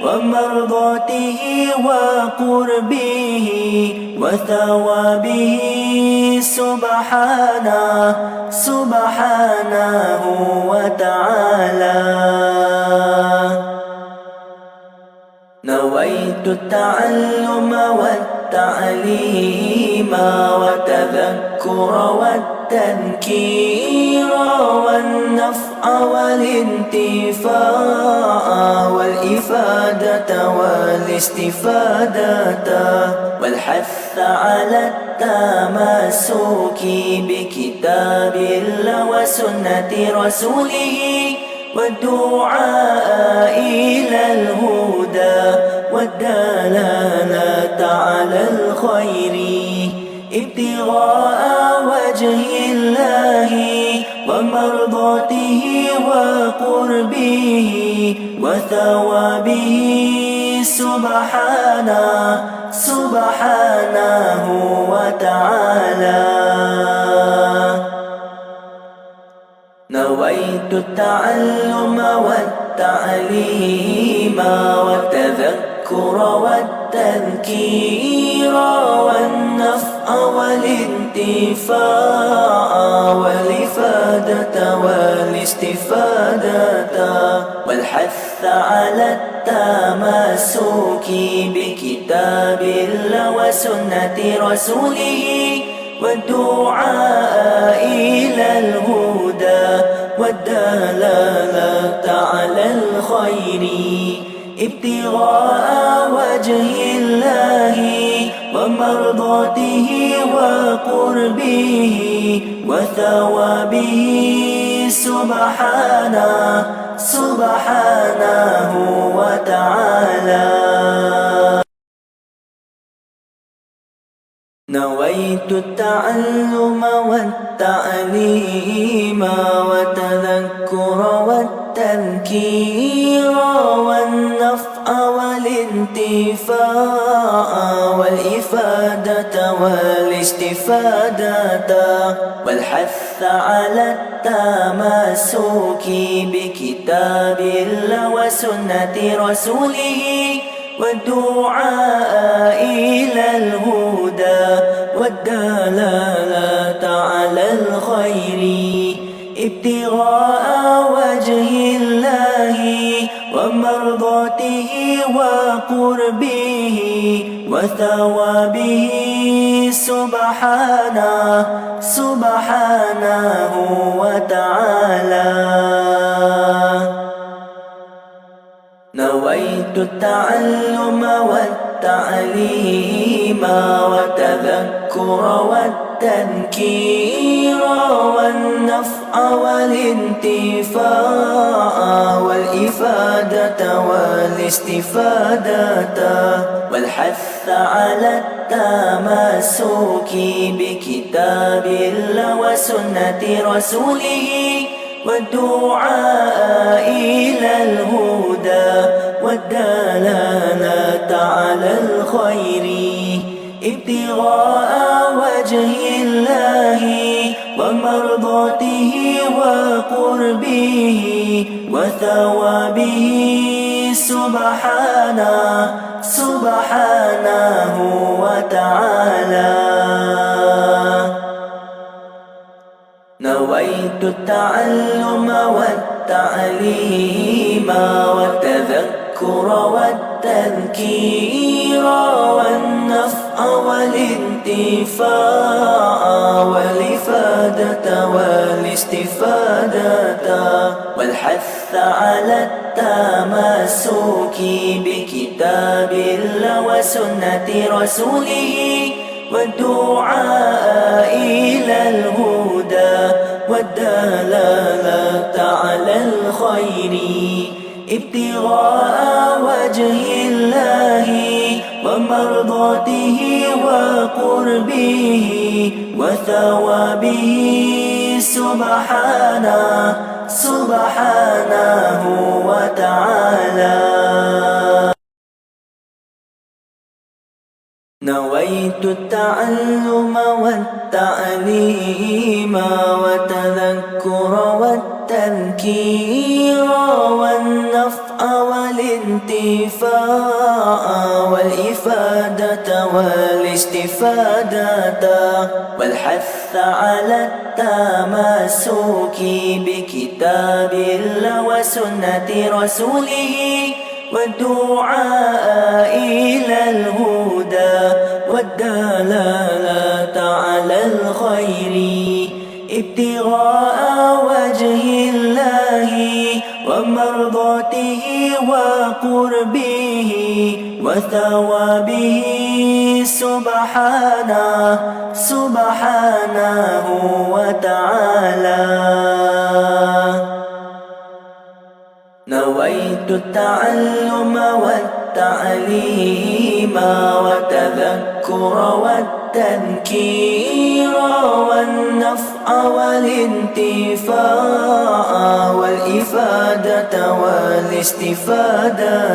ومرضاته وقربه وثوابه سبحانه وتعالى. نويت التعلم والتعليم والتذكر والتذكير والنفع والانتفاع والإفادة والاستفادة والحث على التمسك بكتاب الله وسنة رسوله والدعاء إلى الهدى والدلالة على الخير ابتغاء وجه الله ومرضاته وقربه وثوابه سبحانه وتعالى. نويت التعلم والتعليم والتذكر والتذكير والنفع والانتفاع والإفادة والاستفادة والحث على التمسك بكتاب الله وسنة رسوله والدعاء إلى الهدى والدلالة على الخير ابتغاء وجه الله ومرضاته وقربه وثوابه سبحانه وتعالى. نويت التعلم والتعليم والتذكر والتذكير والنفع والانتفاع والإفادة والاستفادة والحث على التمسك بكتاب الله وسنة رسوله والدعاء إلى الهدى والدلالة على الخير ابتغاء وجه الله ومرضاته وقربه وثوابه سبحانه وتعالى. نويت التعلم والتعليم والتذكر والتذكير والنفع والانتفاع والإفادة والاستفادة والحث على التمسك بكتاب الله وسنة رسوله والدعاء إلى الهدى والدلالة على الخير ابتغاء وجه الله ومرضاته وقربه وثوابه سبحانه وتعالى. نويت التعلم والتعليم والتذكر والتذكير والنفع والانتفاع والإفادة والاستفادة والحث على التمسك بكتاب الله وسنة رسوله والدعاء إلى الهدى والدلالة على الخير ابتغاء وجه الله ومرضاته وقربه وثوابه سبحانه وتعالى. نويت التعلم والتعليم وتذكر والتذكير والنفع والنفع والانتفاع والإفادة والاستفادة والحث على التمسك بكتاب الله وسنة رسوله والدعاء إلى الهدى والدلالة على الخير ابتغاء وجه الله ومرضاته وقربه وثوابه سبحانه وتعالى. نويت التعلم والتعليم والتذكر والتذكير والنفع والانتفاع والإفادة والاستفادة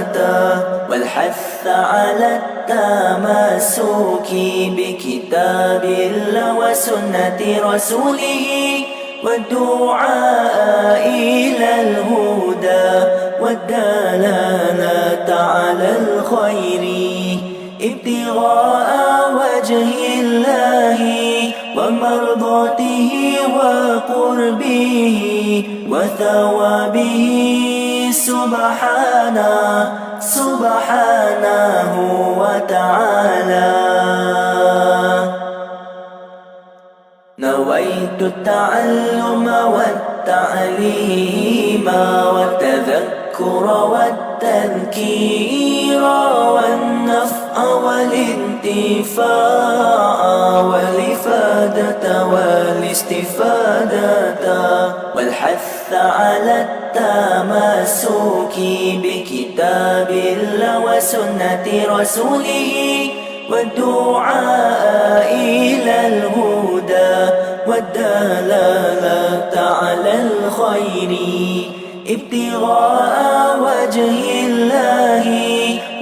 والحث على التمسك بكتاب الله وسنة رسوله والدعاء إلى الهدى والدلالة على الخير ابتغاء وجه الله ومرضاته وقربه وثوابه سبحانه وتعالى. نويت التعلم والتعليم والتذكر والتذكير والنفع والانتفاع والإفادة والاستفادة والحث على التمسك بكتاب الله وسنة رسوله والدعاء إلى الهدى والدلالة على الخير ابتغاء وجه الله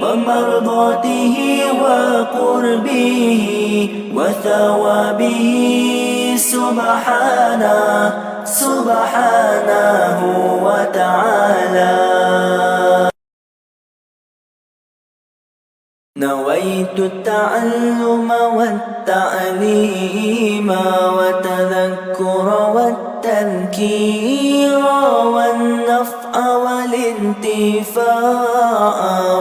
ومرضاته وقربه وثوابه سبحانه وتعالى. نويت التعلم والتعليم والتذكر والتذكير والنفع والانتفاع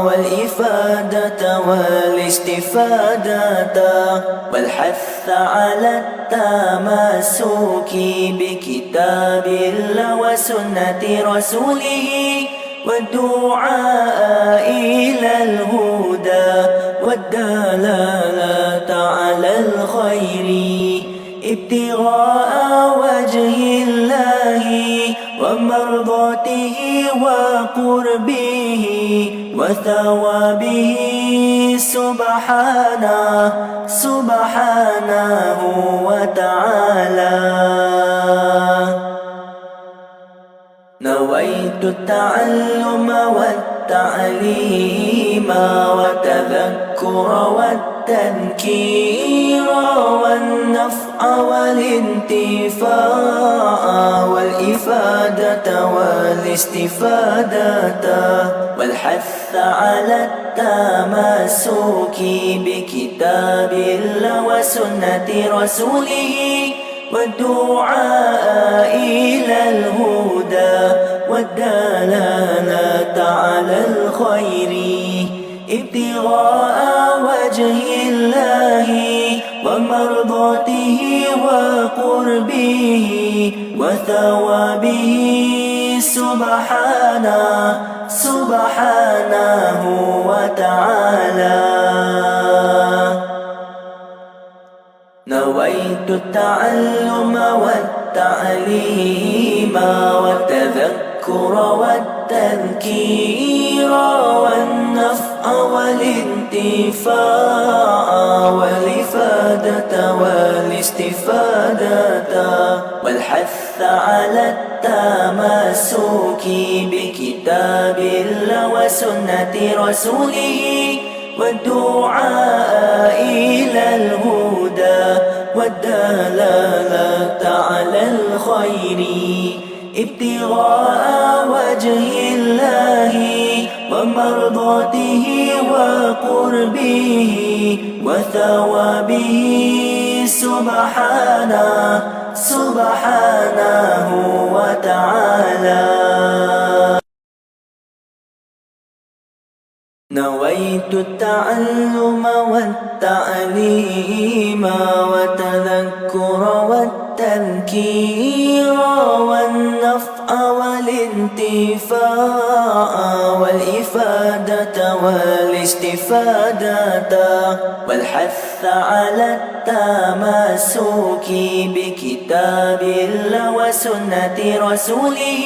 والإفادة والاستفادة والحث على التمسك بكتاب الله وسنة رسوله والدعاء إلى الهدى والدلالة على الخير ابتغاء وجه الله ومرضاته وقربه وثوابه سبحانه وتعالى. نويت التعلم والتعليم والتذكر والتذكير والنفع والانتفاع والإفادة والاستفادة والحث على التمسك بكتاب الله وسنة رسوله والدعاء إلى الهدى والدلالة على الخير ابتغاء وجه الله ومرضاته وقربه وثوابه سبحانه وتعالى. نويت التعلم والتعليم والتذكر والتذكير والنفع والانتفاع والإفادة والاستفادة والحث على التمسك بكتاب الله وسنة رسوله والدعاء إلى الهدى والدلالة على الخير ابتغاء وجه الله ومرضاته وقربه وثوابه سبحانه وتعالى. نويت التعلم والتعليم وتذكر والتذكير والنفع والانتفاع والإفادة والاستفادة والحث على التمسك بكتاب الله وسنة رسوله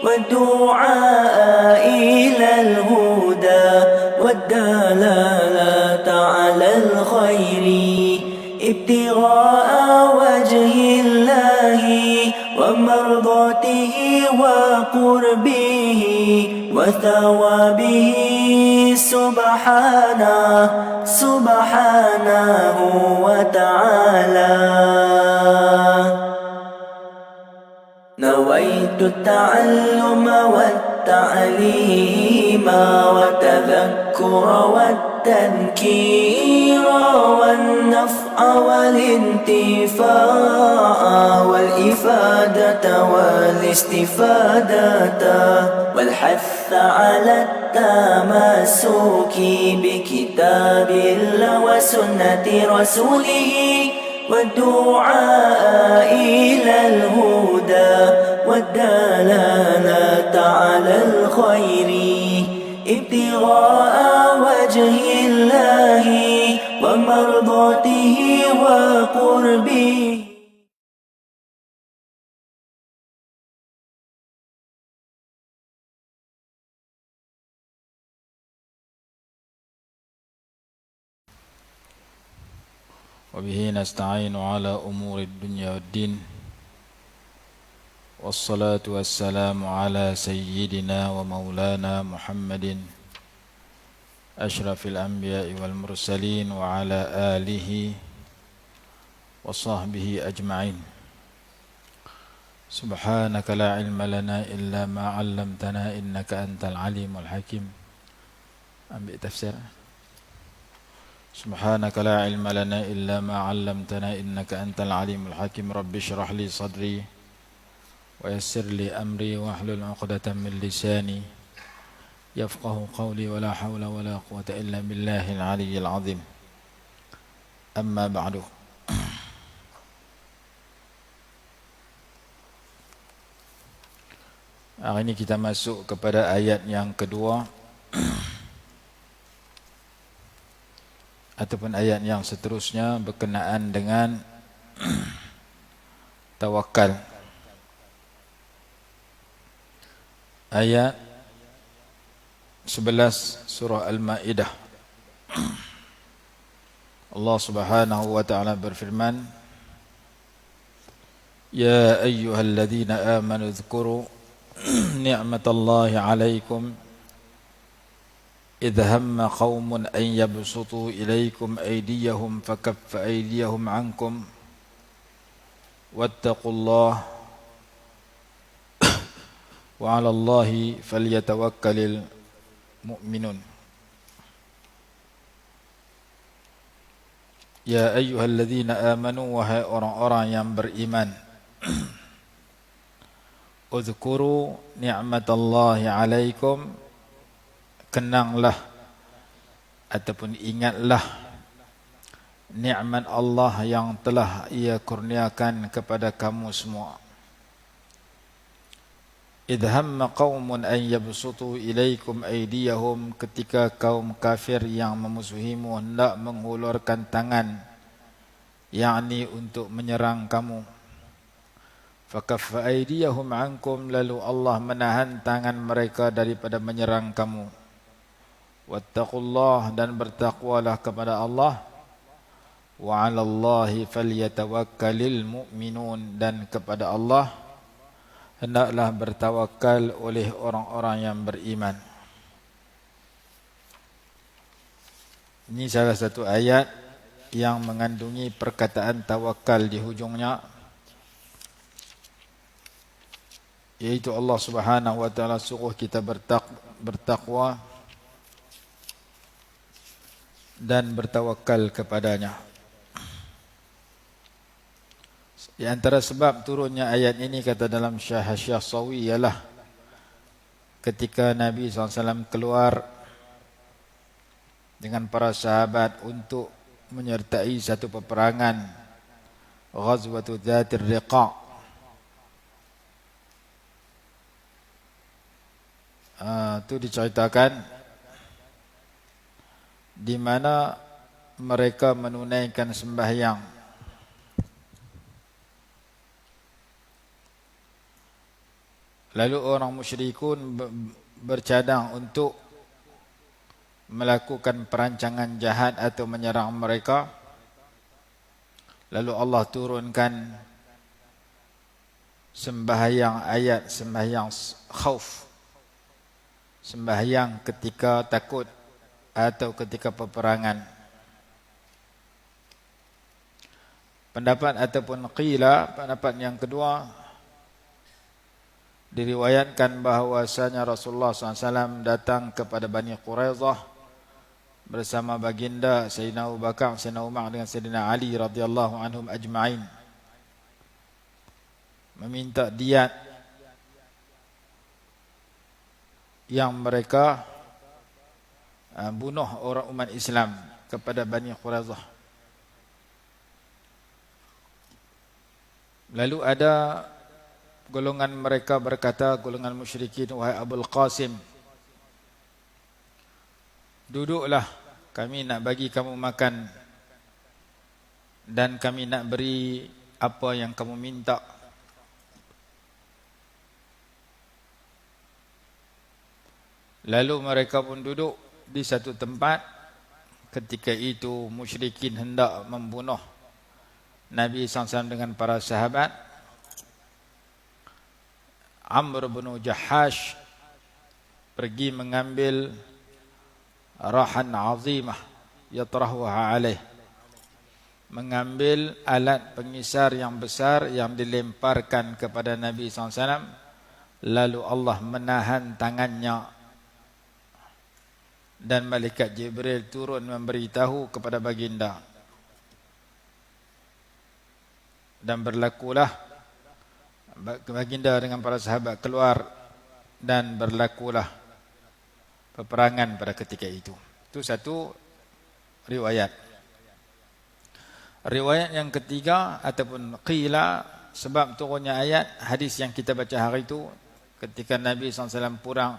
والدعاء إلى الهدى والدلالة على الخير ابتغاء وجه الله ومرضاته وقربه وثوابه سبحانه وتعالى. نويت التعلم والتعليم وتذكر والتذكير والنفع والانتفاع والإفادة والاستفادة والحث على التمسك بكتاب الله وسنة رسوله والدعاء إلى الهدى والدلالة على الخير ابتغاء وجه الله ومرضاته وقربه. وبه نستعين على أمور الدنيا والدين والصلاة والسلام على سيدنا ومولانا محمد أشرف الأنبياء والمرسلين وعلى آله وصحبه أجمعين. سبحانك لا علم لنا إلا ما علمتنا إنك أنت العليم الحكيم. أمبئ تفسير. سبحانك لا علم لنا إلا ما علمتنا إنك أنت العليم الحكيم. رب اشرح لي صدري ويسر لي أمري واحلل عقدة من لساني يفقه قولي ولا حول ولا قوة إلا بالله العلي العظيم. أما بعد. Hari ini kita masuk kepada ayat yang kedua ataupun ayat yang seterusnya berkenaan dengan tawakal. Ayat 11 surah Al-Maidah. Allah Subhanahu wa taala berfirman, Ya ayyuhalladzina amanu dzkuru ni'matallahi 'alaikum إذ هم قوم أن يبسطوا إليكم أيديهم فكف أيديهم عنكم واتقوا الله وعلى الله فليتوكل المؤمنون. Ya ayyuhalladzina amanu, wahai orang-orang yang beriman, Udzkuru ni'matallahi 'alaikum, kenanglah ataupun ingatlah nikmat Allah yang telah Ia kurniakan kepada kamu semua. Idh hamma qaumun an yabsutu ilaikum aydiyahum, ketika kaum kafir yang memusuhimu hendak menghulurkan tangan, yakni untuk menyerang kamu. Fakaffa aydiyahum ankum, lalu Allah menahan tangan mereka daripada menyerang kamu. Wattaqullah, dan bertakwalah kepada Allah. Wa 'alallahi falyatawakkalul mu'minun, dan kepada Allah hendaklah bertawakal oleh orang-orang yang beriman. Ini salah satu ayat yang mengandungi perkataan tawakal di hujungnya. yaitu Allah Subhanahu wa taala suruh kita bertakwa dan bertawakal kepadanya. Di antara sebab turunnya ayat ini, kata dalam Hasyiah Sawi, ialah ketika Nabi SAW keluar dengan para sahabat untuk menyertai satu peperangan, Ghazwatu Dzatir Riqa'. Itu diceritakan di mana mereka menunaikan sembahyang. Lalu orang musyrikun bercadang untuk melakukan perancangan jahat atau menyerang mereka. Lalu Allah turunkan sembahyang ayat, sembahyang khauf, sembahyang ketika takut atau ketika peperangan. Pendapat ataupun qila, pendapat yang kedua, diriwayatkan bahwasanya Rasulullah SAW datang kepada Bani Quraidah bersama baginda Sayyidina Abu Bakar, Sayyidina Umar dengan Sayyidina Ali radhiyallahu anhum ajma'in, meminta diat yang mereka bunuh orang umat Islam kepada Bani Quraidah. Lalu ada golongan mereka berkata, golongan musyrikin, wahai Abul Qasim, duduklah, kami nak bagi kamu makan dan kami nak beri apa yang kamu minta. Lalu mereka pun duduk di satu tempat. Ketika itu musyrikin hendak membunuh Nabi SAW dengan para sahabat. Amr bin Jahash pergi mengambil rahan azimah yatrahuha alaih, mengambil alat pengisar yang besar yang dilemparkan kepada Nabi SAW. Lalu Allah menahan tangannya dan malaikat Jibril turun memberitahu kepada baginda, dan berlakulah baginda dengan para sahabat keluar dan berlakulah peperangan pada ketika itu. Itu satu riwayat. Riwayat yang ketiga ataupun qila, sebab turunnya ayat, hadis yang kita baca hari itu, ketika Nabi SAW pulang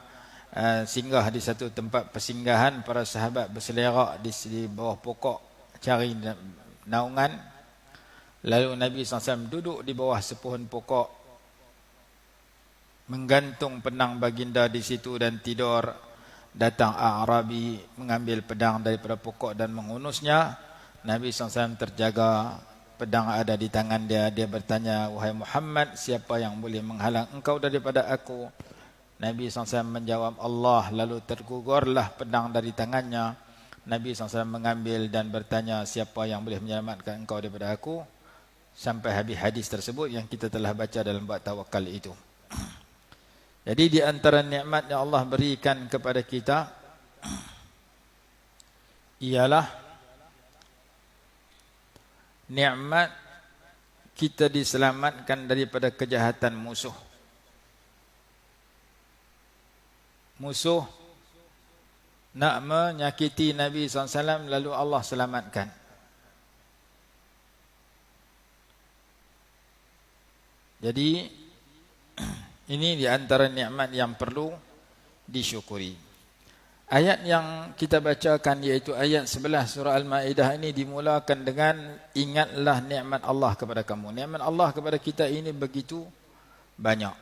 singgah di satu tempat persinggahan, para sahabat berselerak di bawah pokok cari naungan. Lalu Nabi SAW duduk di bawah sepohon pokok, menggantung pedang baginda di situ dan tidur. Datang A'rabi mengambil pedang daripada pokok dan menghunusnya. Nabi SAW terjaga, pedang ada di tangan dia. Dia bertanya, wahai Muhammad, siapa yang boleh menghalang engkau daripada aku? Nabi SAW menjawab, Allah. Lalu tergugurlah pedang dari tangannya. Nabi SAW mengambil dan bertanya, siapa yang boleh menyelamatkan engkau daripada aku? Sampai habis hadis tersebut yang kita telah baca dalam bab tawakal itu. Jadi di antara nikmat yang Allah berikan kepada kita ialah nikmat kita diselamatkan daripada kejahatan musuh. Musuh nak menyakiti Nabi SAW, lalu Allah selamatkan. Jadi ini di antara nikmat yang perlu disyukuri. Ayat yang kita bacakan iaitu ayat 11 surah Al-Maidah ini dimulakan dengan ingatlah nikmat Allah kepada kamu. Nikmat Allah kepada kita ini begitu banyak.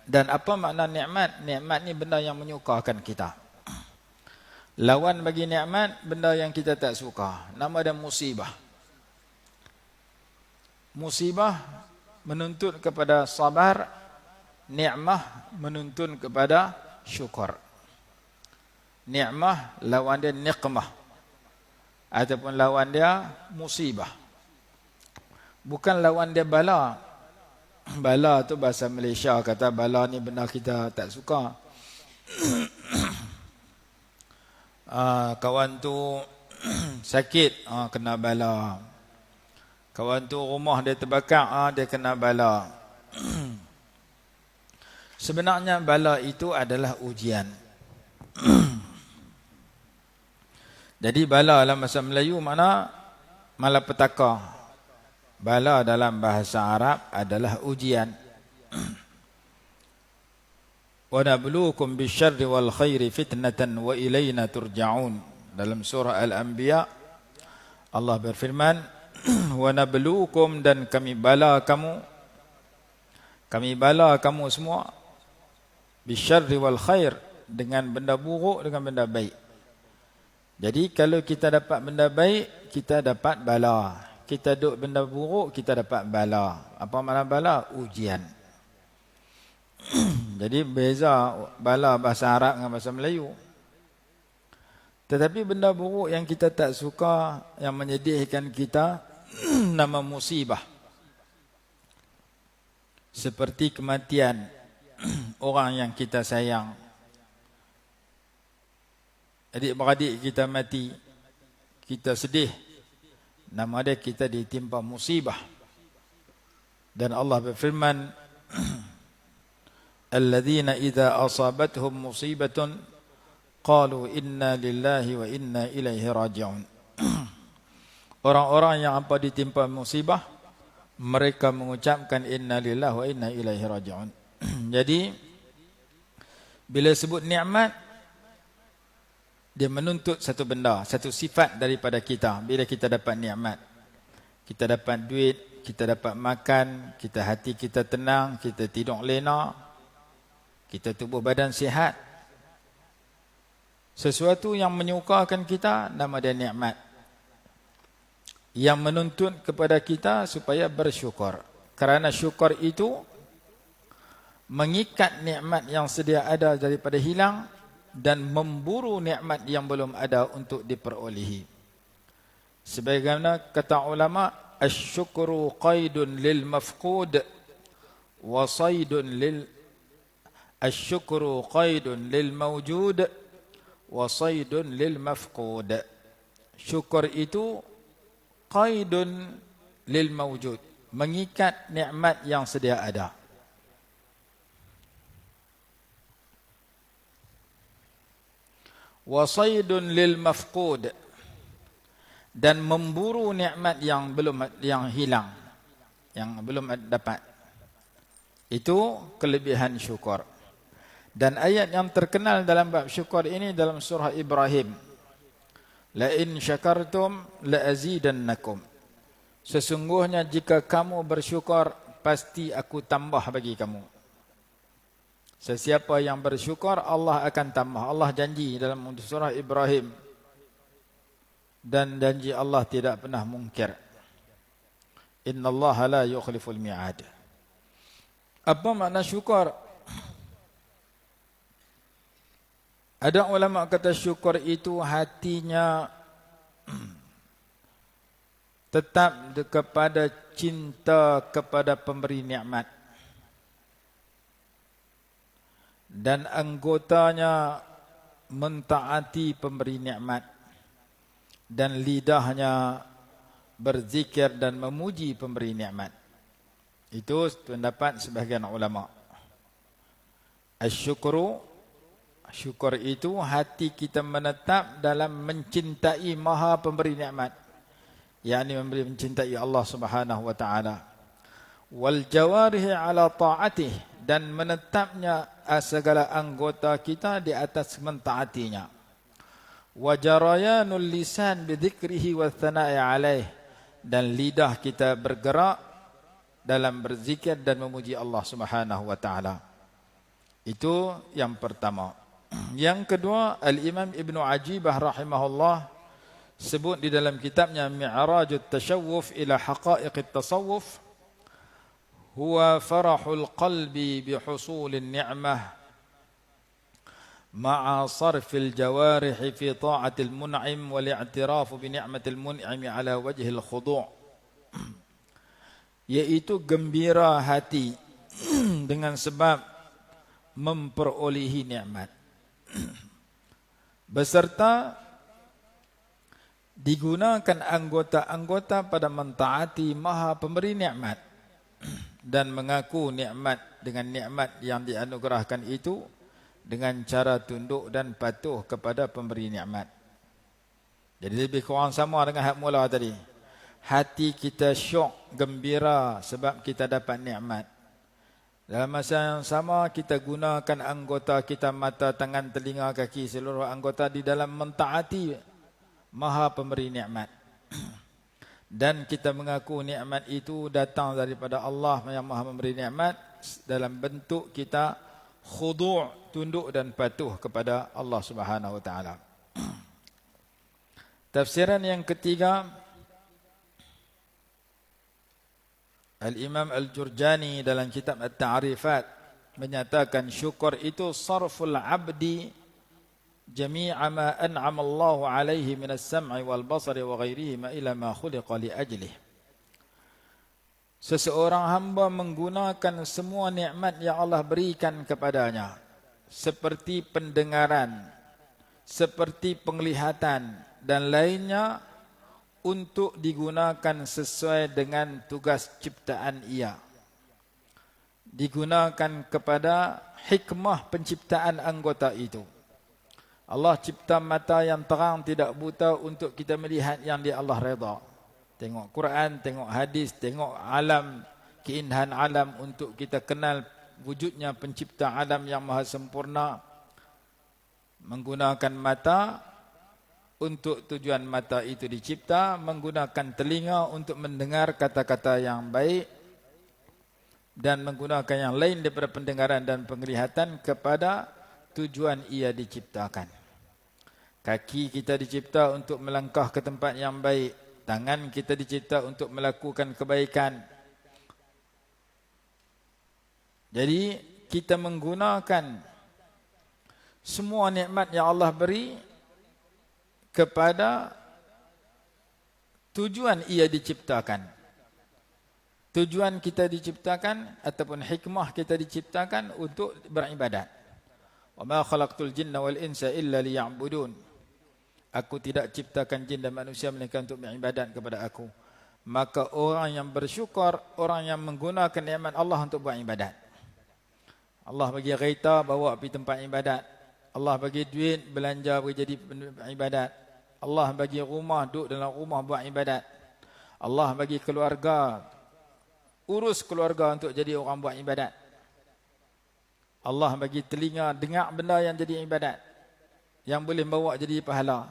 Dan apa makna nikmat? Nikmat ni benda yang menyukakan kita. Lawan bagi nikmat benda yang kita tak suka. Nama dia musibah. Musibah menuntut kepada sabar, nikmah menuntun kepada syukur. Nikmah lawan dia niqmah, ataupun lawan dia musibah. Bukan lawan dia bala. Bala tu bahasa Malaysia kata bala ni benda kita tak suka. Kawan tu sakit, kena bala. Kawan tu rumah dia terbakar, dia kena bala. Sebenarnya bala itu adalah ujian. Jadi bala dalam bahasa Melayu mana malapetaka. Bala dalam bahasa Arab adalah ujian. Wa nabluukum bisyarri wal khairi fitnatan wa ilayna turja'un. Dalam surah Al-Anbiya Allah berfirman, wa nabluukum, dan kami bala kamu. Kami bala kamu semua bisyarri wal khair, dengan benda buruk dengan benda baik. Jadi kalau kita dapat benda baik, kita dapat bala. Kita duk benda buruk, kita dapat bala. Apa makna bala? Ujian. Jadi beza bala bahasa Arab dengan bahasa Melayu. Tetapi benda buruk yang kita tak suka, yang menyedihkan kita, nama musibah. Seperti kematian orang yang kita sayang. Adik-beradik kita mati, kita sedih. Nama dia kita ditimpa musibah. Dan Allah berfirman, alladzina idza asabatuhum musibatun qalu inna lillahi wa inna ilaihi raji'un. Orang-orang yang apa ditimpa musibah, mereka mengucapkan inna lillahi wa inna ilaihi raji'un. Jadi bila sebut nikmat, dia menuntut satu benda, satu sifat daripada kita. Bila kita dapat nikmat, kita dapat duit, kita dapat makan, kita hati kita tenang, kita tidur lena, kita tubuh badan sihat. Sesuatu yang menyukakan kita, nama dia nikmat. Yang menuntut kepada kita supaya bersyukur. Kerana syukur itu mengikat nikmat yang sedia ada daripada hilang, dan memburu nikmat yang belum ada untuk diperolehi. Sebagaimana kata ulama, asy-syukru qaidun lil mafqud wa saydun lil asy-syukru qaidun lil mawjud wa saydun lil mafqud. Syukur itu qaidun lil mawjud, mengikat nikmat yang sedia ada. Wasaidun lil mafqud, dan memburu nikmat yang hilang, yang belum dapat. Itu kelebihan syukur. Dan ayat yang terkenal dalam bab syukur ini dalam surah Ibrahim, la in syakartum la azidannakum. Sesungguhnya jika kamu bersyukur, pasti aku tambah bagi kamu. Sesiapa yang bersyukur, Allah akan tambah. Allah janji dalam surah Ibrahim. Dan janji Allah tidak pernah mungkir. Innallaha la yukhliful mi'ad. Apa makna syukur? Ada ulama kata syukur itu hatinya tetap kepada cinta kepada pemberi nikmat. Dan anggotanya mentaati pemberi nikmat, dan lidahnya berzikir dan memuji pemberi nikmat. Itu pendapat sebahagian ulama. Asyukru, syukur itu hati kita menetap dalam mencintai Maha pemberi nikmat, yakni mencintai Allah Subhanahu wa taala. Wal jawarihi ala ta'atih, dan menetapnya segala anggota kita di atas mentaatinya. Wa jarayanul lisan bidzikrihi wa tsana'i alaih, dan lidah kita bergerak dalam berzikir dan memuji Allah Subhanahu wa taala. Itu yang pertama. Yang kedua, Al-Imam Ibnu Ajibah rahimahullah sebut di dalam kitabnya Mi'rajut Tashawwuf ila Haqa'iqit Tasawwuf, huwa farahul qalbi bihusulin ni'mah ma'a sarfil jawarihi fi ta'atil mun'im wal i'tirafu bi ni'matil mun'im ala wajhil khudu'. yaitu gembira hati dengan sebab memperolehi nikmat, beserta digunakan anggota-anggota pada mentaati Maha Pemberi nikmat dan mengaku nikmat dengan nikmat yang dianugerahkan itu dengan cara tunduk dan patuh kepada pemberi nikmat. Jadi lebih kurang sama dengan hak mula tadi. Hati kita syok, gembira sebab kita dapat nikmat. Dalam masa yang sama kita gunakan anggota kita, mata, tangan, telinga, kaki, seluruh anggota di dalam mentaati Maha Pemberi nikmat. Dan kita mengaku nikmat itu datang daripada Allah yang Maha Memberi nikmat dalam bentuk kita khudu', tunduk dan patuh kepada Allah Subhanahu wa taala. Tafsiran yang ketiga, Al-Imam Al-Jurjani dalam kitab At-Ta'rifat menyatakan syukur itu sarful abdi jami'a ma an'ama Allah alaihi min as-sam'i wal basari wa ghairihima ila ma khuliqa li ajlih. Seseorang hamba menggunakan semua nikmat yang Allah berikan kepadanya, seperti pendengaran, seperti penglihatan dan lainnya, untuk digunakan sesuai dengan tugas ciptaan ia. Digunakan kepada hikmah penciptaan anggota itu. Allah cipta mata yang terang tidak buta untuk kita melihat yang di Allah redha. Tengok Quran, tengok hadis, tengok alam, keindahan alam untuk kita kenal wujudnya pencipta alam yang maha sempurna. Menggunakan mata untuk tujuan mata itu dicipta, menggunakan telinga untuk mendengar kata-kata yang baik, dan menggunakan yang lain daripada pendengaran dan penglihatan kepada tujuan ia diciptakan. Kaki kita dicipta untuk melangkah ke tempat yang baik, tangan kita dicipta untuk melakukan kebaikan. Jadi kita menggunakan semua nikmat yang Allah beri kepada tujuan ia diciptakan. Tujuan kita diciptakan ataupun hikmah kita diciptakan untuk beribadat. Wa ma khalaqtul jinna wal insa illa liya'budun. Aku tidak ciptakan jin dan manusia melainkan untuk beribadat kepada aku. Maka orang yang bersyukur, orang yang menggunakan nikmat Allah untuk beribadat. Allah bagi kereta bawa pergi tempat ibadat. Allah bagi duit belanja bagi jadi ibadat. Allah bagi rumah duduk dalam rumah buat ibadat. Allah bagi keluarga, urus keluarga untuk jadi orang buat ibadat. Allah bagi telinga dengar benda yang jadi ibadat, yang boleh bawa jadi pahala.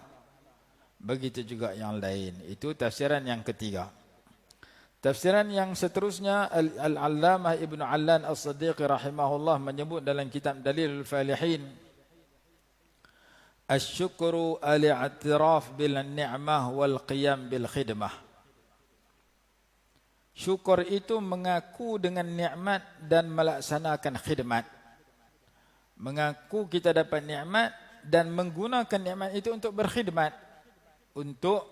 Begitu juga yang lain. Itu tafsiran yang ketiga. Tafsiran yang seterusnya, Al-Allamah Ibn Allan As-Siddiqi rahimahullah menyebut dalam kitab Dalilul Falihin, Asy-syukru al-i'tiraf bil ni'mah wal qiyam bil khidmah. Syukur itu mengaku dengan nikmat dan melaksanakan khidmat. Mengaku kita dapat nikmat dan menggunakan nikmat itu untuk berkhidmat, untuk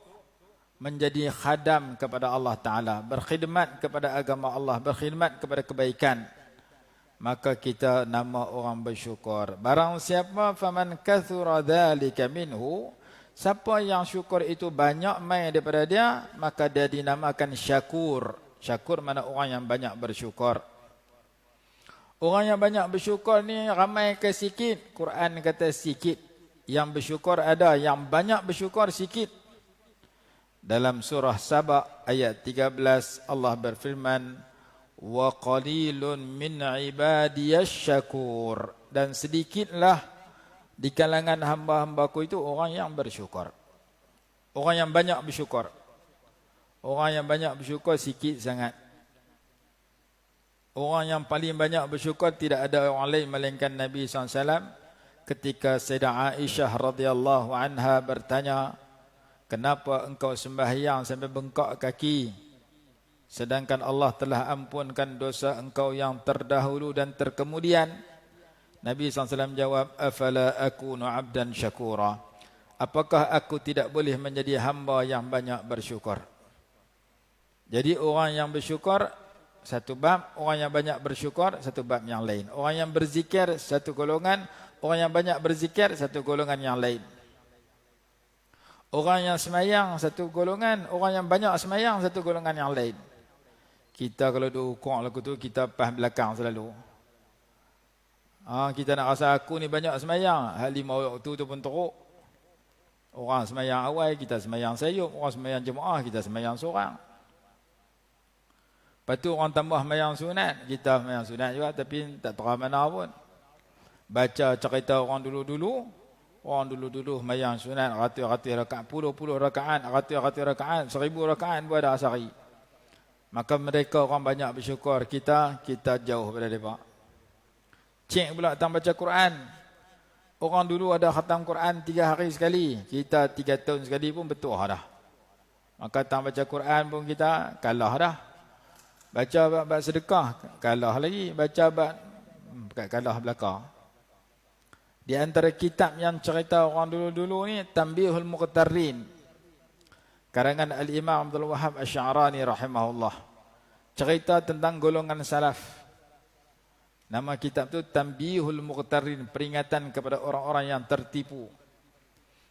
menjadi khadam kepada Allah Ta'ala, berkhidmat kepada agama Allah, berkhidmat kepada kebaikan. Maka kita nama orang bersyukur. Barang siapa faman kathura dhalika minhu, siapa yang syukur itu banyak mai daripada dia, maka dia dinamakan syakur. Syakur mana orang yang banyak bersyukur. Orang yang banyak bersyukur ni ramai ke sikit? Quran kata sikit. Yang bersyukur ada, yang banyak bersyukur sikit. Dalam surah Saba ayat 13 Allah berfirman, wa qalilun min ibadiyasy syakur, dan sedikitlah di kalangan hamba-hambaku itu orang yang bersyukur. Orang yang banyak bersyukur. Orang yang banyak bersyukur sikit sangat. Orang yang paling banyak bersyukur tidak ada orang lain melainkan Nabi SAW. Ketika Sayyidah Aisyah radhiyallahu anha bertanya, kenapa engkau sembahyang sampai bengkak kaki, sedangkan Allah telah ampunkan dosa engkau yang terdahulu dan terkemudian? Nabi SAW jawab, afala akunu abdan syakura, apakah aku tidak boleh menjadi hamba yang banyak bersyukur? Jadi orang yang bersyukur satu bab, orang yang banyak bersyukur satu bab yang lain. Orang yang berzikir satu golongan, orang yang banyak berzikir satu golongan yang lain. Orang yang semayang satu golongan, orang yang banyak semayang satu golongan yang lain. Kita kalau duk ukuk lagu tu, kita pas belakang selalu. Kita nak rasa aku ni banyak semayang, hal 5 waktu tu pun teruk. Orang semayang awal, kita semayang sayup. Orang semayang jemaah, kita semayang seorang. Lepas tu orang tambah semayang sunat, kita semayang sunat juga, tapi tak tahu mana pun. Baca cerita orang dulu-dulu, semayang sunat, ratus-ratus rakaat, puluh-puluh rakaat, ratus-ratus rakaat, 1000 rakaat pun ada sehari. Maka mereka orang banyak bersyukur, kita jauh daripada mereka. Cek pula tentang baca Quran. Orang dulu ada khatam Quran 3 hari sekali, kita 3 tahun sekali pun betul dah. Maka tentang baca Quran pun kita kalah dah. Baca bab sedekah, kalah lagi. Baca bab kalah belakang. Di antara kitab yang cerita orang dulu-dulu ni, Tanbihul Muqtarrin, karangan Al-Imam Abdul Wahhab Asy-Sya'rani rahimahullah. Cerita tentang golongan salaf. Nama kitab tu Tanbihul Muqtarrin, peringatan kepada orang-orang yang tertipu.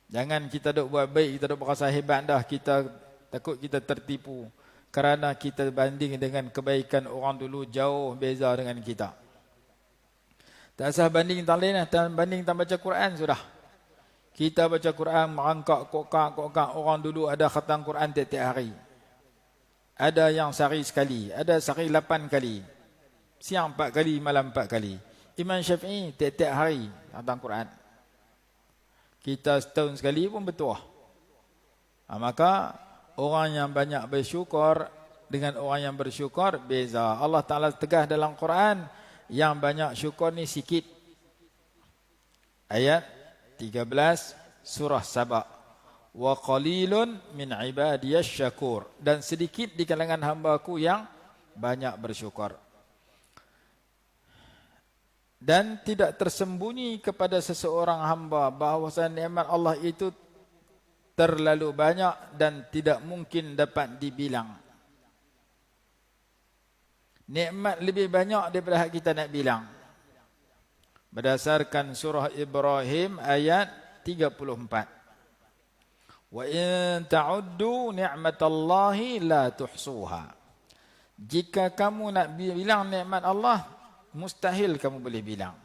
Jangan kita duk buat baik, kita duk berasa hebat dah, kita takut kita tertipu. Kerana kita banding dengan kebaikan orang dulu jauh beza dengan kita. Tak usah banding tang lain, banding tang baca Quran sudah. Kita baca Quran merangkak kokak. Orang dulu ada khatam Quran tiap-tiap hari. Ada yang sehari sekali, ada sehari 8 kali. Siang 4 kali, malam 4 kali. Imam Syafi'i tiap-tiap hari khatam Quran. Kita setahun sekali pun betul. Maka orang yang banyak bersyukur dengan orang yang bersyukur beza. Allah Ta'ala tegah dalam Quran, yang banyak syukur ni sikit. Ayat 13 surah Saba. Wa qalilun min ibadiyasy syakur. Dan sedikit di kalangan hamba-Ku yang banyak bersyukur. Dan tidak tersembunyi kepada seseorang hamba bahawa nikmat Allah itu terlalu banyak dan tidak mungkin dapat dibilang. Nikmat lebih banyak daripada hak kita nak bilang. Berdasarkan surah Ibrahim ayat 34. Wa in ta'uddu ni'matallahi la tuhsuha. Jika kamu nak bilang nikmat Allah, mustahil kamu boleh bilang.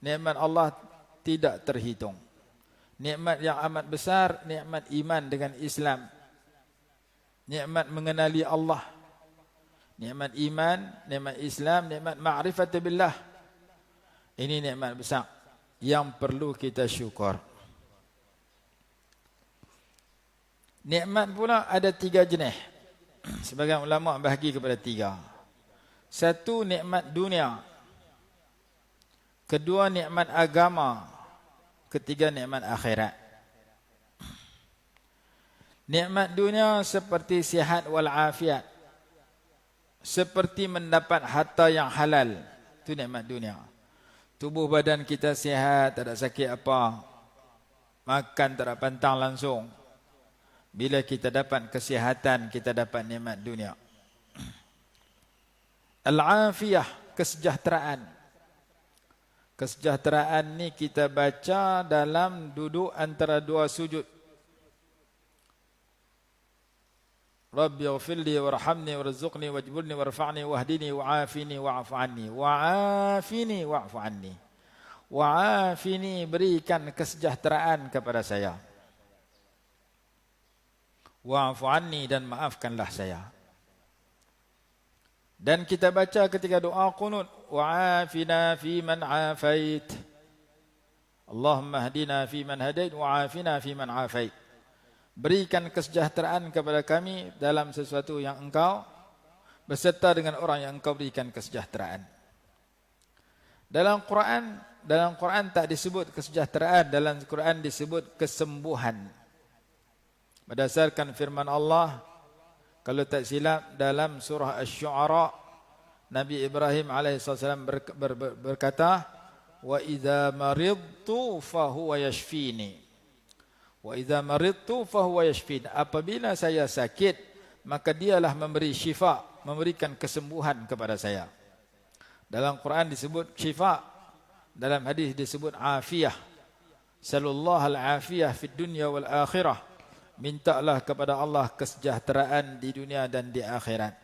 Nikmat Allah tidak terhitung. Nikmat yang amat besar, nikmat iman dengan Islam. Nikmat mengenali Allah. Nikmat iman, nikmat Islam, nikmat ma'rifat billah. Ini nikmat besar yang perlu kita syukur. Nikmat pula ada 3 jenis. Sebagian ulama bahagi kepada 3. Satu, nikmat dunia. Kedua, nikmat agama. Ketiga, nikmat akhirat. Nikmat dunia seperti sihat wal afiat. Seperti mendapat harta yang halal. Itu nikmat dunia. Tubuh badan kita sihat, tak ada sakit apa. Makan tak ada pantang langsung. Bila kita dapat kesihatan, kita dapat nikmat dunia. Al-afiyah, kesejahteraan. Kesejahteraan ni kita baca dalam duduk antara 2 sujud. Rabbi ighfirli warhamni warzuqni wajburni warfa'ni wahdini wa'afini wa'fu anni. Wa'afini wa'fu anni. Wa'afini, berikan kesejahteraan kepada saya. Wa'fu anni, dan maafkanlah saya. Dan kita baca ketika doa qunut, wa'afina fi man 'afait. Allahumma hdina fi man hadait wa'afina fi man 'afait. Berikan kesejahteraan kepada kami dalam sesuatu yang Engkau, beserta dengan orang yang Engkau berikan kesejahteraan. Dalam Quran tak disebut kesejahteraan, dalam Quran disebut kesembuhan. Berdasarkan firman Allah, kalau tak silap dalam surah Asy-Syu'ara, Nabi Ibrahim alaihissalam berkata, wa idza maridtu fahuwa yashfini. Wa idza maridtu fahuwa yashfini. Apabila saya sakit, maka dialah memberi syifa. memberikan kesembuhan kepada saya. Dalam Quran disebut syifa, dalam hadis disebut afiyah. Sallallahu al-afiyah fid dunya wal akhirah. Mintalah kepada Allah kesejahteraan di dunia dan di akhirat.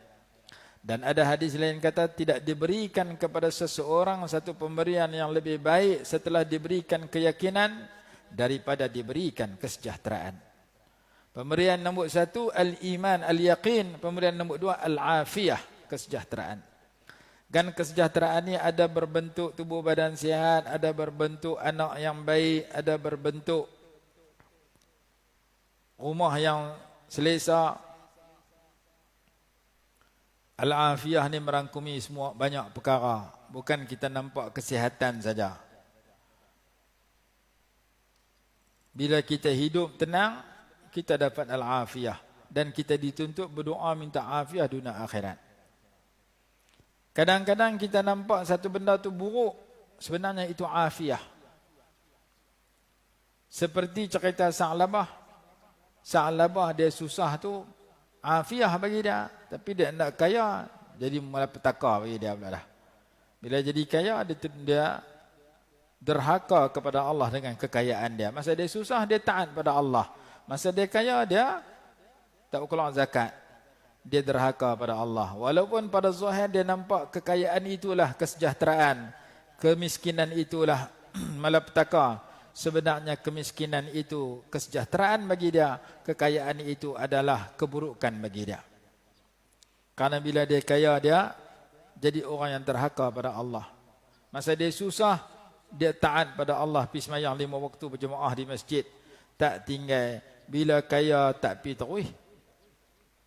Dan ada hadis lain kata tidak diberikan kepada seseorang satu pemberian yang lebih baik setelah diberikan keyakinan daripada diberikan kesejahteraan. Pemberian nombor 1 al-iman, al-yaqin. Pemberian nombor 2 al-afiyah, kesejahteraan. Dan kesejahteraan ini ada berbentuk tubuh badan sihat, ada berbentuk anak yang baik, ada berbentuk rumah yang selesa. Al-afiyah ni merangkumi semua banyak perkara. Bukan kita nampak kesihatan saja. Bila kita hidup tenang, kita dapat al-afiyah. Dan kita dituntut berdoa minta afiyah dunia akhirat. Kadang-kadang kita nampak satu benda tu buruk, sebenarnya itu afiyah. Seperti cerita Sa'labah. Sa'labah dia susah tu, afiyah bagi dia. Tapi dia nak kaya, jadi malapetaka bagi dia pula dah. Bila jadi kaya, dia derhaka kepada Allah dengan kekayaan dia. Masa dia susah, dia taat pada Allah. Masa dia kaya, dia tak keluar zakat. Dia derhaka pada Allah. Walaupun pada zahir dia nampak kekayaan itulah kesejahteraan, kemiskinan itulah malapetaka. Sebenarnya kemiskinan itu kesejahteraan bagi dia, kekayaan itu adalah keburukan bagi dia. Karena bila dia kaya, dia jadi orang yang derhaka pada Allah. Masa dia susah, dia taat pada Allah, pergi sembahyang 5 waktu berjemaah di masjid, tak tinggal. Bila kaya tak pergi tarawih,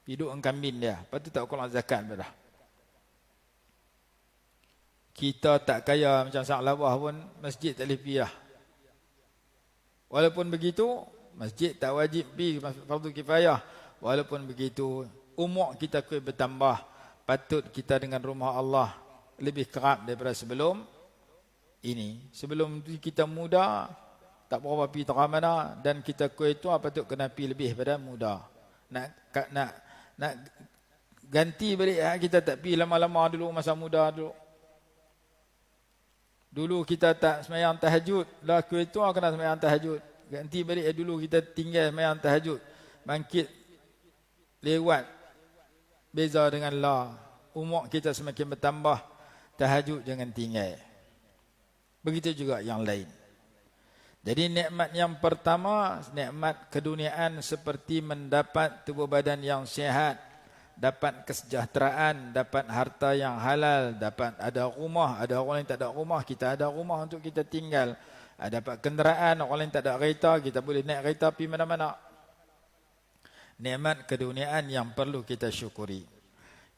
hidup kambing dia, lepas tu tak keluar zakat dah. Kita tak kaya macam Sa'labah pun, masjid tak boleh pergi dah. Walaupun begitu, masjid tak wajib pergi, fardu kifayah. Walaupun begitu, umur kita kuih bertambah. Patut kita dengan rumah Allah lebih kerap daripada sebelum ini. Sebelum tu kita muda, tak berapa pergi tak mana, dan kita kuih tu patut kena pergi lebih pada muda. Nak ganti balik, kita tak pergi lama-lama dulu masa muda dulu. Dulu kita tak sembahyang tahajud, lah kuih tu kena sembahyang tahajud. Ganti balik dulu kita tinggal sembahyang tahajud. Bangkit lewat, beza dengan lah. Umur kita semakin bertambah, tahajud jangan tinggal. Begitu juga yang lain. Jadi nikmat yang pertama, nikmat keduniaan seperti mendapat tubuh badan yang sihat, dapat kesejahteraan, dapat harta yang halal, dapat ada rumah. Ada orang yang tak ada rumah, kita ada rumah untuk kita tinggal. Dapat kenderaan, orang lain tak ada kereta, kita boleh naik kereta pergi mana-mana. Nikmat keduniaan yang perlu kita syukuri.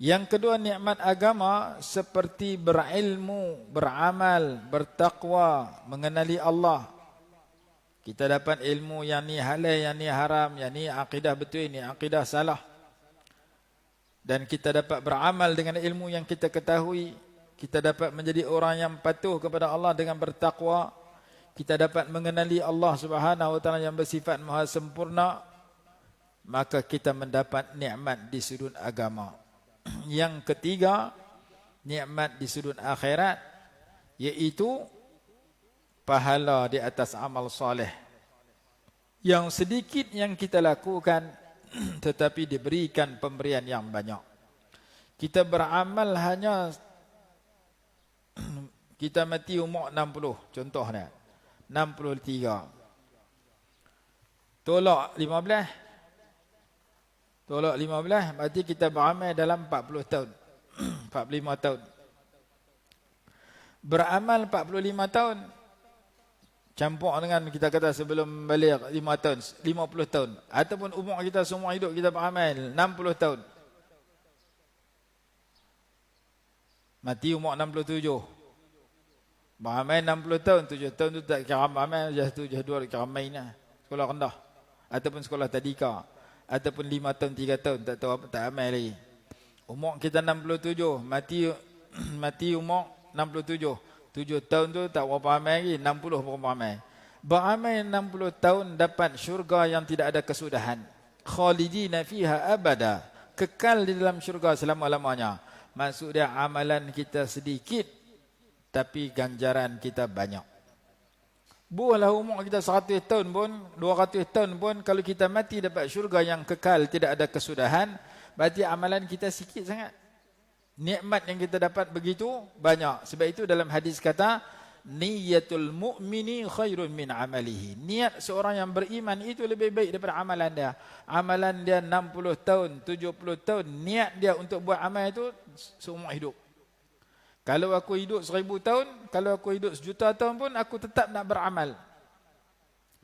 Yang kedua, nikmat agama seperti berilmu, beramal, bertakwa, mengenali Allah. Kita dapat ilmu yang ni halal, yang ni haram, yang ni akidah betul, ni akidah salah. Dan kita dapat beramal dengan ilmu yang kita ketahui. Kita dapat menjadi orang yang patuh kepada Allah dengan bertakwa. Kita dapat mengenali Allah Subhanahu wa taala yang bersifat maha sempurna. Maka kita mendapat nikmat di sudut agama. Yang ketiga, nikmat di sudut akhirat, iaitu pahala di atas amal soleh. Yang sedikit yang kita lakukan, tetapi diberikan pemberian yang banyak. Kita beramal hanya, kita mati umur 60, contohnya 63. Tolak 15. Tolak 15, berarti kita beramal dalam 40 tahun. 45 tahun. Beramal 45 tahun. Campur dengan kita kata sebelum balik 5 tahun, 50 tahun. Ataupun umur kita semua hidup kita beramal 60 tahun. Mati umur 67. Beramal 60 tahun, 7 tahun tu tak kira beramal, jatuh dua kira main lah. Sekolah rendah. Ataupun sekolah tadika. Ataupun 5 tahun, 3 tahun, tak tahu apa, tak amal lagi. Umur kita 67, mati umur 67. 7 tahun tu tak berapa amal lagi, 60 berapa amal. Beramal 60 tahun dapat syurga yang tidak ada kesudahan. Khalidina fiha abada. kekal di dalam syurga selama-lamanya. Maksud dia amalan kita sedikit tapi ganjaran kita banyak. Buahlah umur kita 100 tahun pun, 200 tahun pun, kalau kita mati dapat syurga yang kekal, tidak ada kesudahan, berarti amalan kita sikit sangat. Nikmat yang kita dapat begitu banyak. Sebab itu dalam hadis kata, niyatul mu'mini khairun min amalihi. Niat seorang yang beriman itu lebih baik daripada amalan dia. Amalan dia 60 tahun, 70 tahun, niat dia untuk buat amal itu seumur hidup. Kalau aku hidup 1000 tahun, kalau aku hidup 1,000,000 tahun pun, aku tetap nak beramal.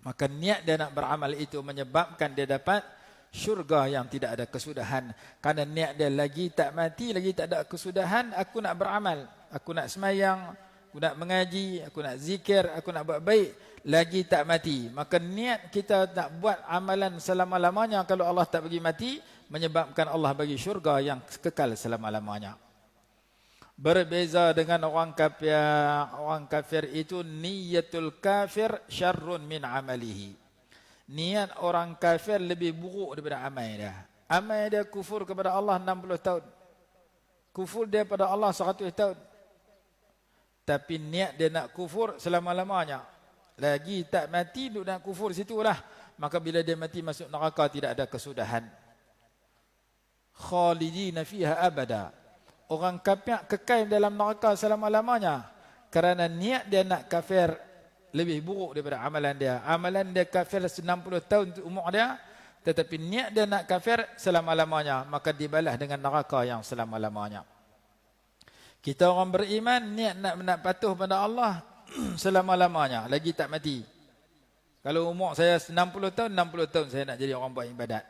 Maka niat dia nak beramal itu menyebabkan dia dapat syurga yang tidak ada kesudahan. Kerana niat dia lagi tak mati, lagi tak ada kesudahan, aku nak beramal. Aku nak semayang, aku nak mengaji, aku nak zikir, aku nak buat baik, lagi tak mati. Maka niat kita nak buat amalan selama-lamanya, kalau Allah tak bagi mati, menyebabkan Allah bagi syurga yang kekal selama-lamanya. Berbeza dengan orang kafir. Orang kafir itu niyatul kafir syarrun min amalihi. Niat orang kafir lebih buruk daripada amal dia. Amal dia kufur kepada Allah 60 tahun. Kufur dia pada Allah 100 tahun. Tapi niat dia nak kufur selama-lamanya. Lagi tak mati duk nak kufur situlah. Maka bila dia mati masuk neraka tidak ada kesudahan. Khalidina fiha abada. Orang kafir kekal dalam neraka selama-lamanya. Kerana niat dia nak kafir lebih buruk daripada amalan dia. Amalan dia kafir 60 tahun umur dia, tetapi niat dia nak kafir selama-lamanya, maka dibalas dengan neraka yang selama-lamanya. Kita orang beriman niat nak patuh pada Allah selama-lamanya, lagi tak mati. Kalau umur saya 60 tahun, 60 tahun saya nak jadi orang buat ibadat.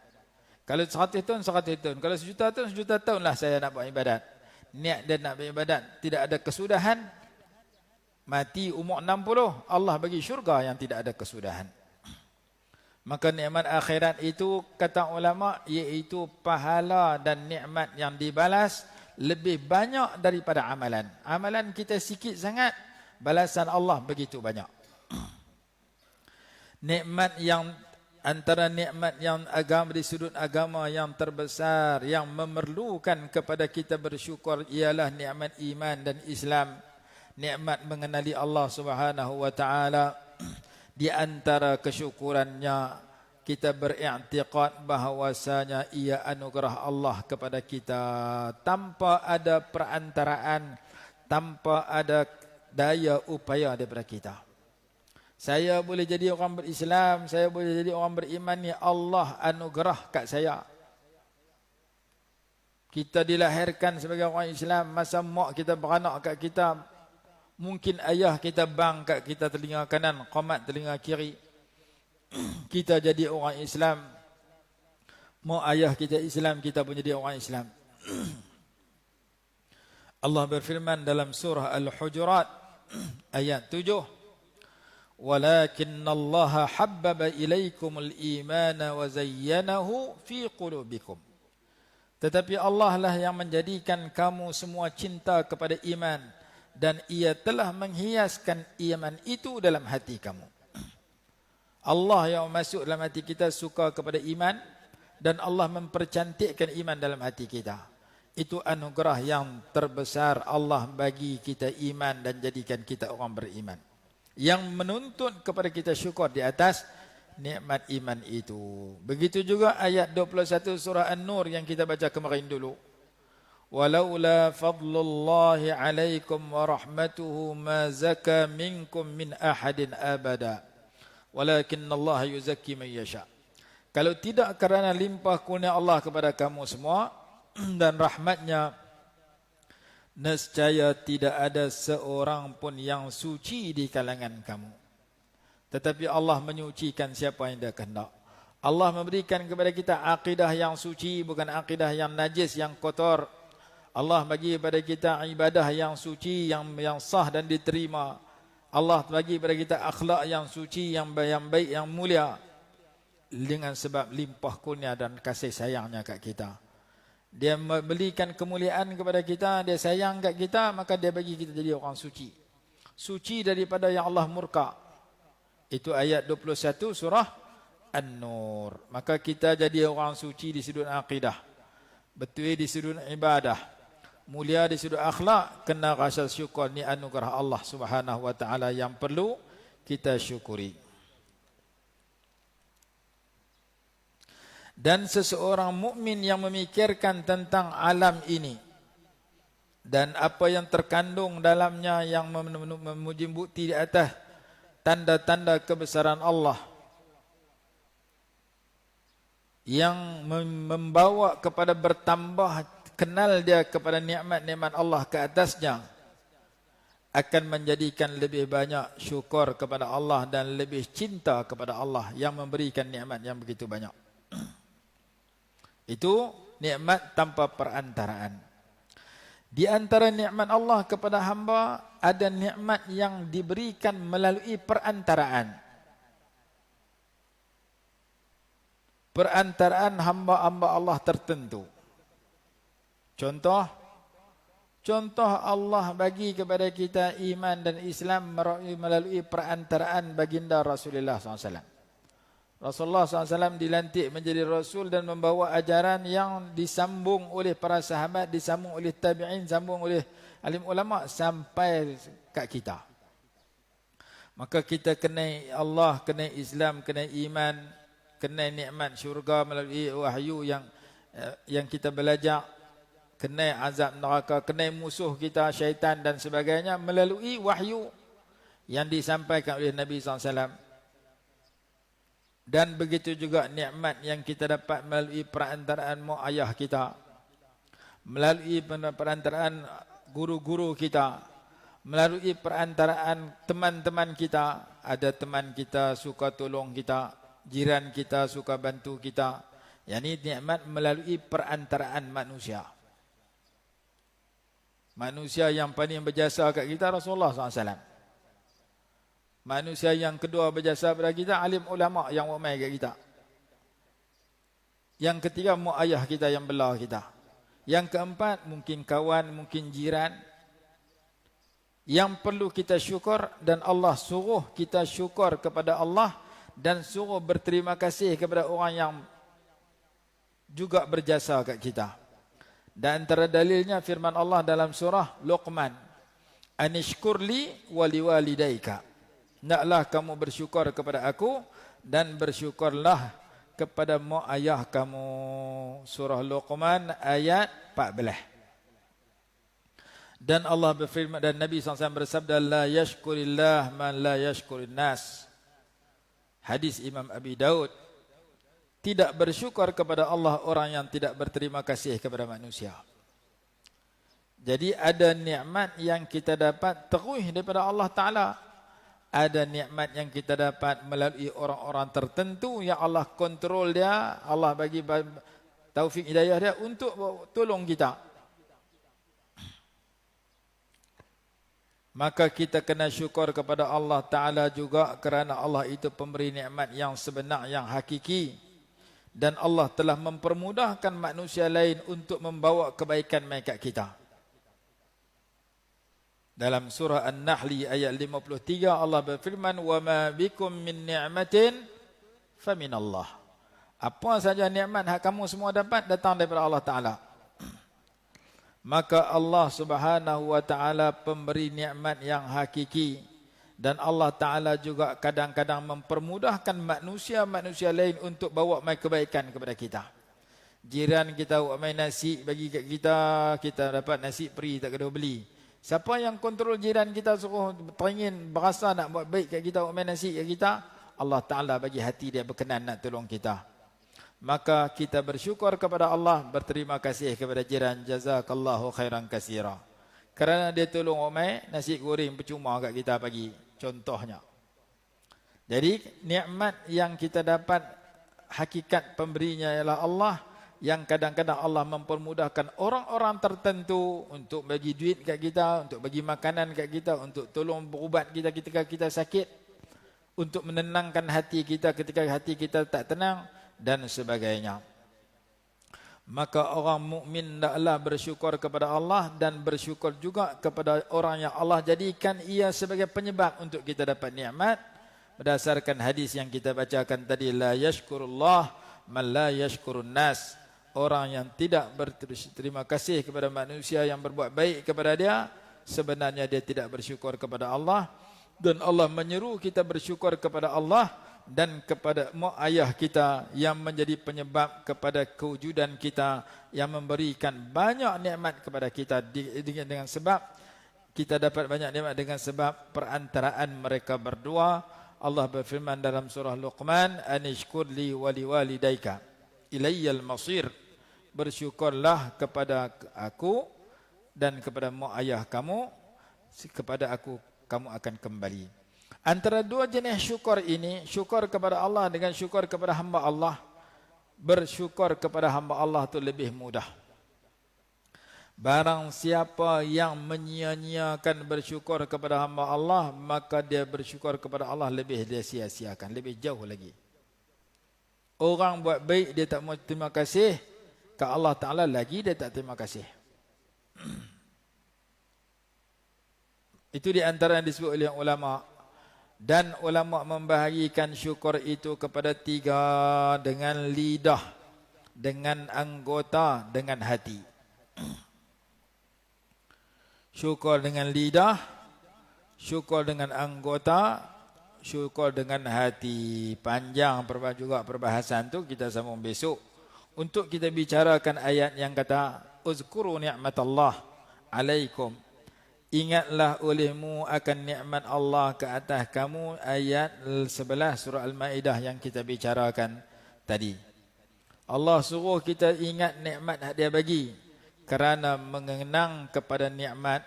Kalau 100 tahun, 100 tahun. Kalau 1,000,000 tahun, 1,000,000 tahun lah saya nak buat ibadat. Niat dia nak beribadat, tidak ada kesudahan, mati umur 60, Allah bagi syurga yang tidak ada kesudahan. Maka nikmat akhirat itu, kata ulama, iaitu pahala dan nikmat yang dibalas lebih banyak daripada amalan. Amalan kita sikit sangat, balasan Allah begitu banyak. Nikmat yang antara nikmat yang agama di sudut agama yang terbesar yang memerlukan kepada kita bersyukur ialah nikmat iman dan Islam, nikmat mengenali Allah Subhanahu wa taala. Di antara kesyukurannya kita beriktikad bahawasanya ia anugerah Allah kepada kita tanpa ada perantaraan, tanpa ada daya upaya daripada kita. Saya boleh jadi orang berislam, saya boleh jadi orang beriman, ni Allah anugerah kat saya. Kita dilahirkan sebagai orang Islam, masa mak kita beranak kat kita, mungkin ayah kita bang kat kita telinga kanan, qamat telinga kiri. Kita jadi orang Islam, mak ayah kita Islam, kita pun jadi orang Islam. Allah berfirman dalam surah Al-Hujurat ayat 7, ولكن الله حبب إليكم الإيمان وزينه في قلوبكم. Tetapi Allah lah yang menjadikan kamu semua cinta kepada iman, dan ia telah menghiaskan iman itu dalam hati kamu. Allah yang masuk dalam hati kita suka kepada iman, dan Allah mempercantikkan iman dalam hati kita. Itu anugerah yang terbesar Allah bagi kita iman dan jadikan kita orang beriman, yang menuntut kepada kita syukur di atas nikmat iman itu. Begitu juga ayat 21 surah An-Nur yang kita baca kemarin dulu. Walaula fadlullahi alaikum wa rahmatuhu ma zaka minkum min ahadin abada. Walakinnallaha yuzakki man yasha. Kalau tidak kerana limpah kurnia Allah kepada kamu semua dan rahmatnya, nescaya tidak ada seorang pun yang suci di kalangan kamu. Tetapi Allah menyucikan siapa yang dia kehendak. Allah memberikan kepada kita akidah yang suci, bukan akidah yang najis, yang kotor. Allah bagi kepada kita ibadah yang suci, yang sah dan diterima. Allah bagi kepada kita akhlak yang suci, yang baik, yang mulia, dengan sebab limpah kurnia dan kasih sayangnya kat kita. Dia memberikan kemuliaan kepada kita, dia sayang kat kita, maka dia bagi kita jadi orang suci. Suci daripada yang Allah murka. Itu ayat 21 surah An-Nur. Maka kita jadi orang suci di sudut akidah. betul di sudut ibadah, mulia di sudut akhlak, kena rasa syukur. Ni anugerah Allah Subhanahu wa taala yang perlu kita syukuri. Dan seseorang mukmin yang memikirkan tentang alam ini dan apa yang terkandung dalamnya, yang memuji bukti di atas tanda-tanda kebesaran Allah, yang membawa kepada bertambah kenal dia kepada nikmat-nikmat Allah ke atasnya, akan menjadikan lebih banyak syukur kepada Allah dan lebih cinta kepada Allah yang memberikan nikmat yang begitu banyak. Itu nikmat tanpa perantaraan. Di antara nikmat Allah kepada hamba, ada nikmat yang diberikan melalui perantaraan. Perantaraan hamba-hamba Allah tertentu. Contoh Allah bagi kepada kita iman dan Islam melalui perantaraan baginda Rasulullah SAW. Rasulullah SAW dilantik menjadi Rasul dan membawa ajaran yang disambung oleh para sahabat, disambung oleh tabi'in, disambung oleh alim ulama sampai kat kita. Maka kita kena Allah, kena Islam, kena iman, kena nikmat syurga melalui wahyu yang kita belajar, kena azab neraka, kena musuh kita syaitan dan sebagainya melalui wahyu yang disampaikan oleh Nabi SAW. Dan begitu juga nikmat yang kita dapat melalui perantaraan mak ayah kita, melalui perantaraan guru-guru kita, melalui perantaraan teman-teman kita. Ada teman kita suka tolong kita, jiran kita suka bantu kita. Yang ini nikmat melalui perantaraan manusia. Manusia yang paling berjasa kat kita Rasulullah SAW. Manusia yang kedua berjasa pada kita alim ulama yang umai kat kita. Yang ketiga mak ayah kita yang belah kita. Yang keempat mungkin kawan, mungkin jiran yang perlu kita syukur, dan Allah suruh kita syukur kepada Allah dan suruh berterima kasih kepada orang yang juga berjasa kat kita. Dan antara dalilnya firman Allah dalam surah Luqman, anishkurli waliwalidaika, naklah kamu bersyukur kepada aku dan bersyukurlah kepada mak ayah kamu. Surah Luqman ayat 14. Dan Allah berfirman, dan Nabi SAW bersabda, la yashkurillah man la yashkurin nas. Hadis Imam Abi Daud. Tidak bersyukur kepada Allah orang yang tidak berterima kasih kepada manusia. Jadi ada nikmat yang kita dapat terus daripada Allah Ta'ala. Ada nikmat yang kita dapat melalui orang-orang tertentu yang Allah kontrol dia, Allah bagi taufik hidayah dia untuk tolong kita. Maka kita kena syukur kepada Allah Ta'ala juga, kerana Allah itu pemberi nikmat yang sebenar, yang hakiki. Dan Allah telah mempermudahkan manusia lain untuk membawa kebaikan mereka kita. Dalam surah An-Nahl ayat 53 Allah berfirman, wa ma bikum min ni'matin fa min Allah. Apa saja nikmat hak kamu semua dapat datang daripada Allah Taala. Maka Allah Subhanahu wa taala pemberi nikmat yang hakiki, dan Allah Taala juga kadang-kadang mempermudahkan manusia-manusia lain untuk bawa mai kebaikan kepada kita. Jiran kita buat mai nasi bagi kat kita, kita dapat nasi free, tak kena beli. Siapa yang kontrol jiran kita, suruh teringin berasa nak buat baik kat kita, buat main nasi kat kita, Allah Ta'ala bagi hati dia berkenan nak tolong kita. Maka kita bersyukur kepada Allah, berterima kasih kepada jiran, jazakallahu khairan kasira, kerana dia tolong omai nasi goreng percuma kat kita pagi, contohnya. Jadi nikmat yang kita dapat, hakikat pemberinya ialah Allah, yang kadang-kadang Allah mempermudahkan orang-orang tertentu untuk bagi duit kat kita, untuk bagi makanan kat kita, untuk tolong berubat kita ketika kita sakit, untuk menenangkan hati kita ketika hati kita tak tenang dan sebagainya. Maka orang mukmin hendaklah bersyukur kepada Allah dan bersyukur juga kepada orang yang Allah jadikan ia sebagai penyebab untuk kita dapat nikmat. Berdasarkan hadis yang kita bacakan tadi, la yashkurullah man la yashkurun nas. orang yang tidak berterima kasih kepada manusia yang berbuat baik kepada dia, sebenarnya dia tidak bersyukur kepada Allah. Dan Allah menyeru kita bersyukur kepada Allah dan kepada mak ayah kita yang menjadi penyebab kepada kewujudan kita, yang memberikan banyak nikmat kepada kita dengan sebab kita dapat banyak nikmat dengan sebab perantaraan mereka berdua. Allah berfirman dalam surah Luqman, anishkur li wa liwalidayka ilayyal masir, bersyukurlah kepada aku dan kepada mak ayah kamu, kepada aku kamu akan kembali. Antara dua jenis syukur ini, syukur kepada Allah dengan syukur kepada hamba Allah, bersyukur kepada hamba Allah itu lebih mudah. Barang siapa yang menyia-nyiakan bersyukur kepada hamba Allah, maka dia bersyukur kepada Allah lebih dia sia-siakan, lebih jauh lagi. Orang buat baik dia tak mau terima kasih ke Allah Ta'ala, lagi dia tak terima kasih. Itu di antara yang disebut oleh ulama. Dan ulama membahagikan syukur itu kepada tiga, dengan lidah, dengan anggota, dengan hati. Syukur dengan lidah, syukur dengan anggota, syukur dengan hati. Panjang juga perbahasan tu, kita sambung besok. Untuk kita bicarakan ayat yang kata uzkuru ni'matallah alaikum, ingatlah olehmu akan nikmat Allah ke atas kamu, ayat 11 surah Al-Maidah yang kita bicarakan tadi. Allah suruh kita ingat nikmat yang dia bagi, kerana mengenang kepada nikmat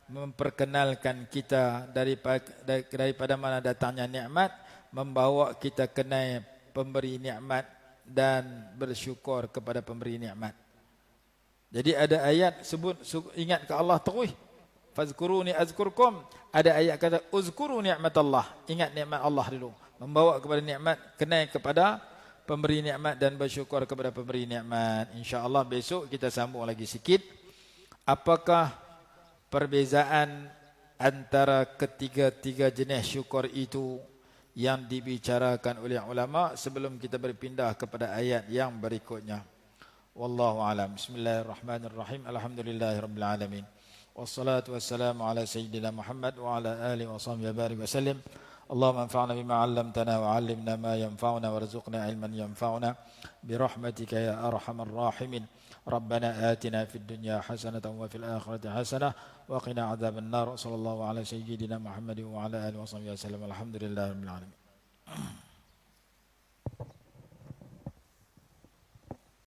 memperkenalkan kita daripada mana datangnya nikmat, membawa kita kenal pemberi nikmat dan bersyukur kepada pemberi nikmat. Jadi ada ayat sebut ingat ke Allah terus, fazkuruni azkurkum. Ada ayat kata uzkuru ni'matallah, ingat nikmat Allah dulu, membawa kepada nikmat, kenal kepada pemberi nikmat dan bersyukur kepada pemberi nikmat. InsyaAllah besok kita sambung lagi sikit. Apakah perbezaan antara ketiga-tiga jenis syukur itu yang dibicarakan oleh ulama sebelum kita berpindah kepada ayat yang berikutnya. Wallahu a'lam. Bismillahirrahmanirrahim. Alhamdulillahirabbil alamin. Wassalatu wassalamu ala sayyidina Muhammad wa ala alihi wa sahbihi wa sallam. Allahumma anfa'na bima 'allamtana wa 'allimna ma yanfa'una warzuqna 'ilman yanfa'una birahmatika ya arhamar rahimin. Rabbana atina fid dunya hasanatan wa fil akhirati hasanah wa qina 'adzaban nar. Sallallahu ala sayyidina Muhammad wa ala alihi wa sahbihi wa sallam. Alhamdulillahirabbil alamin.